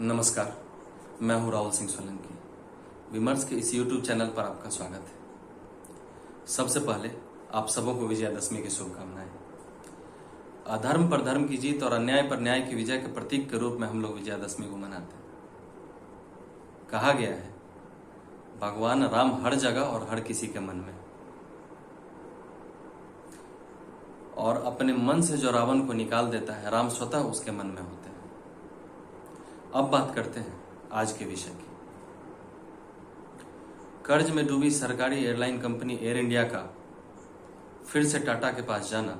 नमस्कार, मैं हूं राहुल सिंह सोलंकी। विमर्श के इस YouTube चैनल पर आपका स्वागत है। सबसे पहले आप सबों को विजयादशमी की शुभकामनाएं। अधर्म पर धर्म की जीत और अन्याय पर न्याय की विजय के प्रतीक के रूप में हम लोग विजयादशमी को मनाते हैं। कहा गया है, भगवान राम हर जगह और हर किसी के मन में, और अपने मन से जो रावण को निकाल देता है, राम स्वतः उसके मन में होते हैं। अब बात करते हैं आज के विषय की। कर्ज में डूबी सरकारी एयरलाइन कंपनी एयर इंडिया का फिर से टाटा के पास जाना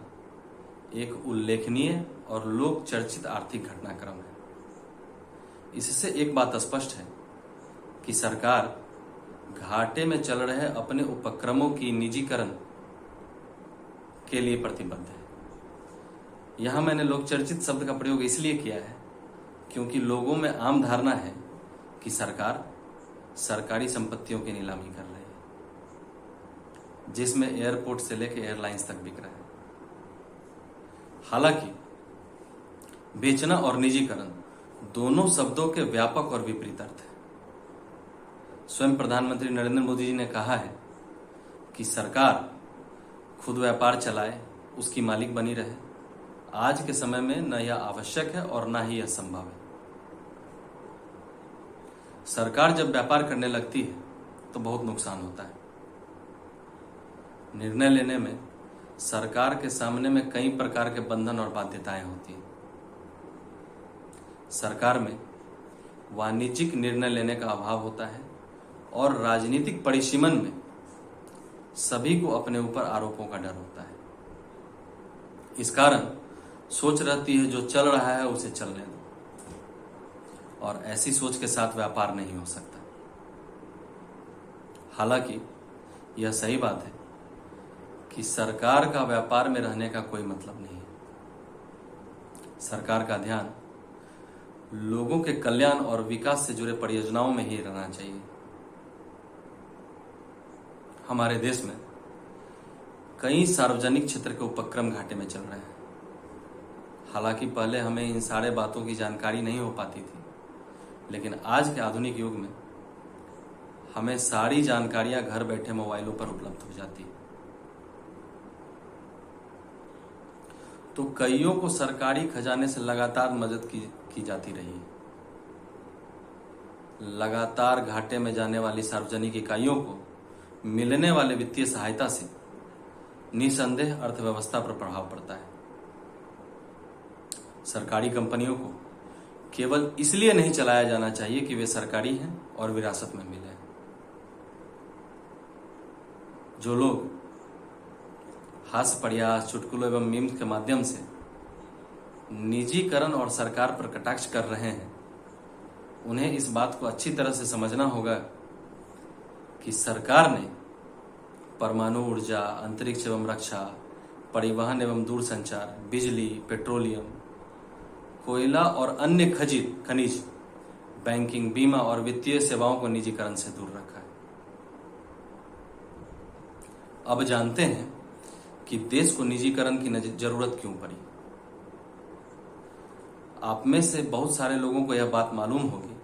एक उल्लेखनीय और लोक चर्चित आर्थिक घटनाक्रम है। इससे एक बात स्पष्ट है कि सरकार घाटे में चल रहे अपने उपक्रमों की निजीकरण के लिए प्रतिबद्ध है। यहां मैंने लोक चर्चित शब्द का प्रयोग इसलिए किया है क्योंकि लोगों में आम धारणा है कि सरकार सरकारी संपत्तियों की नीलामी कर रही है, जिसमें एयरपोर्ट से लेकर एयरलाइंस तक बिक रहा है। हालांकि बेचना और निजीकरण दोनों शब्दों के व्यापक और विपरीत अर्थ है। स्वयं प्रधानमंत्री नरेंद्र मोदी जी ने कहा है कि सरकार खुद व्यापार चलाए, उसकी मालिक बनी रहे। आज के समय में न यह आवश्यक है और न ही यह संभव है। सरकार जब व्यापार करने लगती है तो बहुत नुकसान होता है। निर्णय लेने में सरकार के सामने में कई प्रकार के बंधन और बाध्यताएं होती हैं। सरकार में वाणिज्यिक निर्णय लेने का अभाव होता है और राजनीतिक परिसीमन में सभी को अपने ऊपर आरोपों का डर होता है। इस कारण सोच रहती है जो चल रहा है उसे चलने दो, और ऐसी सोच के साथ व्यापार नहीं हो सकता। हालांकि यह सही बात है कि सरकार का व्यापार में रहने का कोई मतलब नहीं है। सरकार का ध्यान लोगों के कल्याण और विकास से जुड़े परियोजनाओं में ही रहना चाहिए। हमारे देश में कई सार्वजनिक क्षेत्र के उपक्रम घाटे में चल रहे हैं। हालांकि पहले हमें इन सारे बातों की जानकारी नहीं हो पाती थी, लेकिन आज के आधुनिक युग में हमें सारी जानकारियां घर बैठे मोबाइलों पर उपलब्ध हो जाती है। तो कईयों को सरकारी खजाने से लगातार मदद की जाती रही है। लगातार घाटे में जाने वाली सार्वजनिक इकाइयों को मिलने वाले वित्तीय सहायता से निसंदेह अर्थव्यवस्था पर प्रभाव पड़ता है। सरकारी कंपनियों को केवल इसलिए नहीं चलाया जाना चाहिए कि वे सरकारी हैं और विरासत में मिले हैं। जो लोग हास्य प्रयास, चुटकुलों एवं मीम्स के माध्यम से निजीकरण और सरकार पर कटाक्ष कर रहे हैं, उन्हें इस बात को अच्छी तरह से समझना होगा कि सरकार ने परमाणु ऊर्जा, अंतरिक्ष एवं रक्षा, परिवहन एवं दूरसंचार, बिजली, पेट्रोलियम, कोयला और अन्य खनिज, बैंकिंग, बीमा और वित्तीय सेवाओं को निजीकरण से दूर रखा है। अब जानते हैं कि देश को निजीकरण की जरूरत क्यों पड़ी। आप में से बहुत सारे लोगों को यह बात मालूम होगी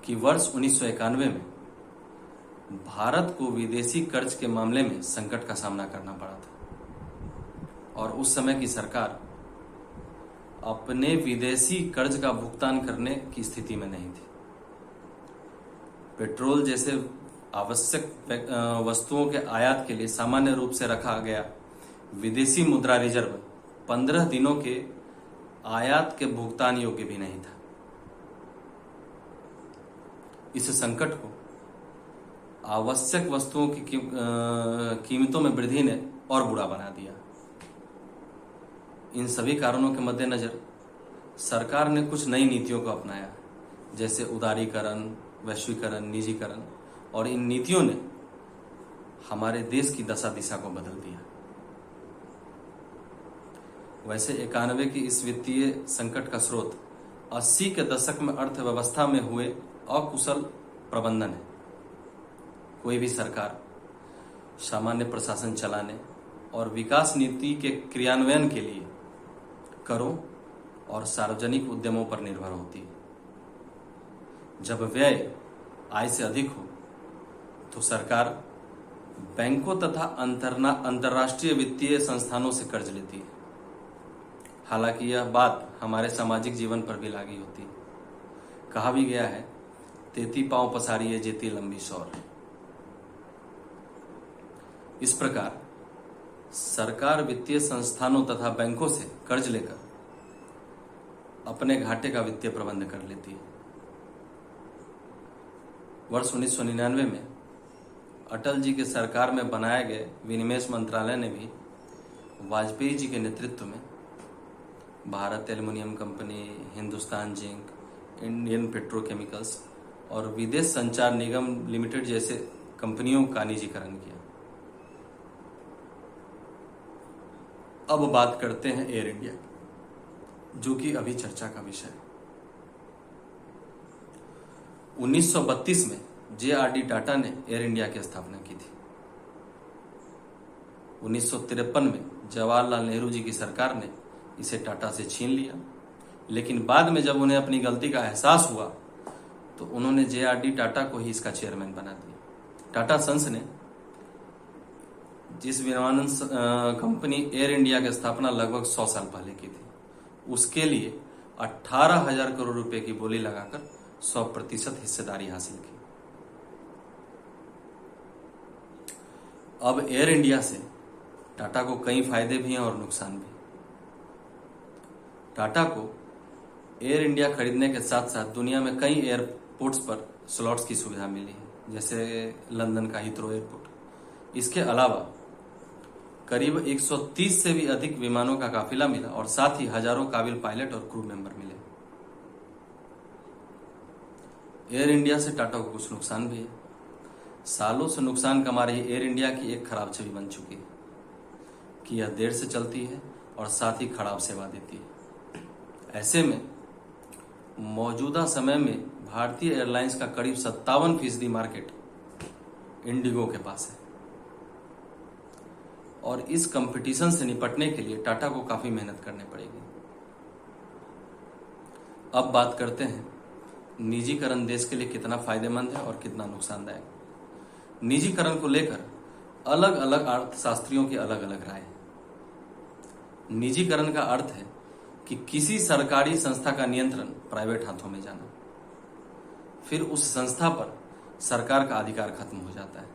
कि वर्ष 1991 में भारत को विदेशी कर्ज के मामले में संकट का सामना करना पड़ा था, और उस समय की सरकार अपने विदेशी कर्ज का भुगतान करने की स्थिति में नहीं थी। पेट्रोल जैसे आवश्यक वस्तुओं के आयात के लिए सामान्य रूप से रखा गया विदेशी मुद्रा रिजर्व 15 दिनों के आयात के भुगतान योग्य भी नहीं था। इस संकट को आवश्यक वस्तुओं की कीमतों में वृद्धि ने और बुरा बना दिया। इन सभी कारणों के मद्देनजर सरकार ने कुछ नई नीतियों को अपनाया, जैसे उदारीकरण, वैश्वीकरण, निजीकरण, और इन नीतियों ने हमारे देश की दशा दिशा को बदल दिया। वैसे 91 की इस वित्तीय संकट का स्रोत 80 के दशक में अर्थव्यवस्था में हुए अकुशल प्रबंधन है। कोई भी सरकार सामान्य प्रशासन चलाने और विकास नीति के क्रियान्वयन के लिए करों और सार्वजनिक उद्यमों पर निर्भर होती है। जब व्यय आय से अधिक हो तो सरकार बैंकों तथा अंतर्राष्ट्रीय वित्तीय संस्थानों से कर्ज लेती है। हालांकि यह बात हमारे सामाजिक जीवन पर भी लागू होती है। कहा भी गया है, तेती पांव पसारिए जेती लंबी सौर। इस प्रकार सरकार वित्तीय संस्थानों तथा बैंकों से कर्ज लेकर अपने घाटे का वित्तीय प्रबंध कर लेती है। वर्ष 1999 में अटल जी के सरकार में बनाए गए विनिवेश मंत्रालय ने भी वाजपेयी जी के नेतृत्व में Bharat aluminium company, Hindustan zinc, Indian petrochemicals और विदेश संचार निगम लिमिटेड जैसे कंपनियों का निजीकरण किया। अब बात करते हैं एयर इंडिया, जो कि अभी चर्चा का विषय है। 1932 में जे.आर.डी. टाटा ने एयर इंडिया की स्थापना की थी। 1953 में जवाहरलाल नेहरू जी की सरकार ने इसे टाटा से छीन लिया, लेकिन बाद में जब उन्हें अपनी गलती का एहसास हुआ तो उन्होंने जे.आर.डी. टाटा को ही इसका चेयरमैन बना दिया। टाटा सन्स ने जिस विमानन कंपनी एयर इंडिया की स्थापना लगभग 100 साल पहले की थी, उसके लिए 18,000 करोड़ रुपए की बोली लगाकर 100% हिस्सेदारी हासिल की। अब एयर इंडिया से टाटा को कई फायदे भी हैं और नुकसान भी। टाटा को एयर इंडिया खरीदने के साथ साथ दुनिया में कई एयरपोर्ट्स पर स्लॉट्स की सुविधा मिली है, जैसे लंदन का हीथ्रो एयरपोर्ट। इसके अलावा करीब 130 से भी अधिक विमानों का काफिला मिला और साथ ही हजारों काबिल पायलट और क्रू मेंबर मिले। एयर इंडिया से टाटा को कुछ नुकसान भी है। सालों से नुकसान कमा रही एयर इंडिया की एक खराब छवि बन चुकी है कि यह देर से चलती है और साथ ही खराब सेवा देती है। ऐसे में मौजूदा समय में भारतीय एयरलाइंस का करीब 57% मार्केट इंडिगो के पास है और इस कंपटीशन से निपटने के लिए टाटा को काफी मेहनत करनी पड़ेगी। अब बात करते हैं निजीकरण देश के लिए कितना फायदेमंद है और कितना नुकसानदायक। निजीकरण को लेकर अलग अलग अर्थशास्त्रियों की अलग अलग राय है। निजीकरण का अर्थ है कि किसी सरकारी संस्था का नियंत्रण प्राइवेट हाथों में जाना, फिर उस संस्था पर सरकार का अधिकार खत्म हो जाता है।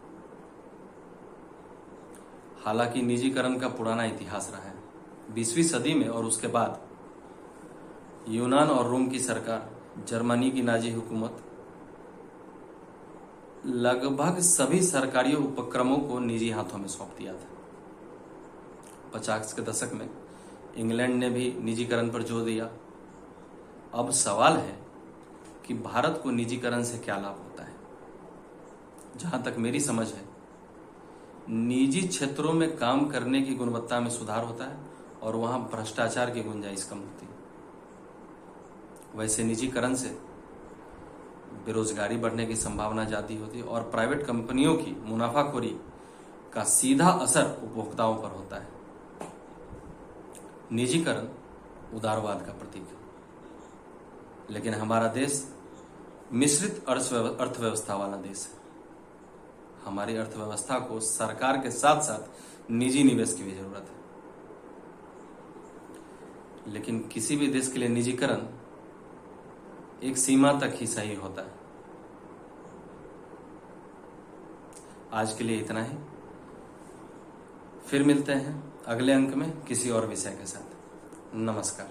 हालांकि निजीकरण का पुराना इतिहास रहा है। 20वीं सदी में और उसके बाद यूनान और रोम की सरकार, जर्मनी की नाजी हुकूमत लगभग सभी सरकारी उपक्रमों को निजी हाथों में सौंप दिया था। 50 के दशक में इंग्लैंड ने भी निजीकरण पर जोर दिया। अब सवाल है कि भारत को निजीकरण से क्या लाभ होता है। जहां तक मेरी समझ है, निजी क्षेत्रों में काम करने की गुणवत्ता में सुधार होता है और वहां भ्रष्टाचार की गुंजाइश कम होती है। वैसे निजीकरण से बेरोजगारी बढ़ने की संभावना ज्यादा होती है और प्राइवेट कंपनियों की मुनाफाखोरी का सीधा असर उपभोक्ताओं पर होता है। निजीकरण उदारवाद का प्रतीक है, लेकिन हमारा देश मिश्रित अर्थव्यवस्था वाला देश है। हमारी अर्थव्यवस्था को सरकार के साथ साथ निजी निवेश की भी जरूरत है, लेकिन किसी भी देश के लिए निजीकरण एक सीमा तक ही सही होता है। आज के लिए इतना ही। फिर मिलते हैं अगले अंक में किसी और विषय के साथ। नमस्कार।